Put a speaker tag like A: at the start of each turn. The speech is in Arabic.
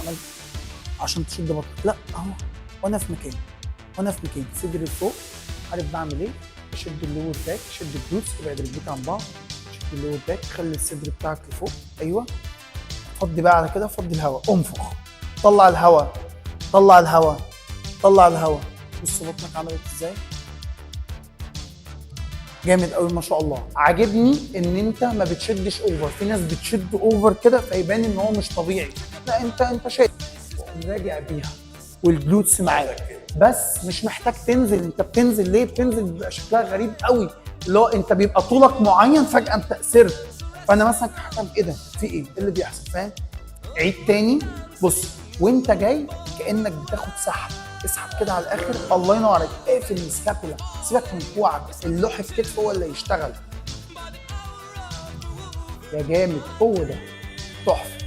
A: عملت عشان تشد بطنك، لا اهو وانا في مكاني صدري فوق. عارف بعمل ايه؟ اشد اللور باك، اشد الجلوتس، ابعد رجليك عن بعض، اشد اللور باك، خلي الصدر بتاعك لفوق. ايوه فضي بقى على كده، فضي الهواء، انفخ، طلع الهواء، طلع الهواء، طلع الهواء. بص بطنك عملت ازاي؟ جامد قوي ما شاء الله. عاجبني ان انت ما بتشدش اوفر، في ناس بتشد اوفر كده فيبان ان هو مش طبيعي، لا انت شايف راجع بيها والجلوتس معاك، بس مش محتاج تنزل. انت بتنزل ليه؟ بتنزل بيبقى شكلها غريب قوي، اللي هو انت بيبقى طولك معين فجاه انت قصرت، فانا مثلا كحكم ايه ده؟ في ايه؟ ايه اللي بيحصل؟ فاهم؟ عيد تاني. بص وانت جاي كانك بتاخد سحب، اسحب كده على الاخر، الله ينور عليك، اقفل السكابولا، سيبك من كوعك، اللوح في كتفه هو اللي يشتغل. يا جامد، هو ده تحفه.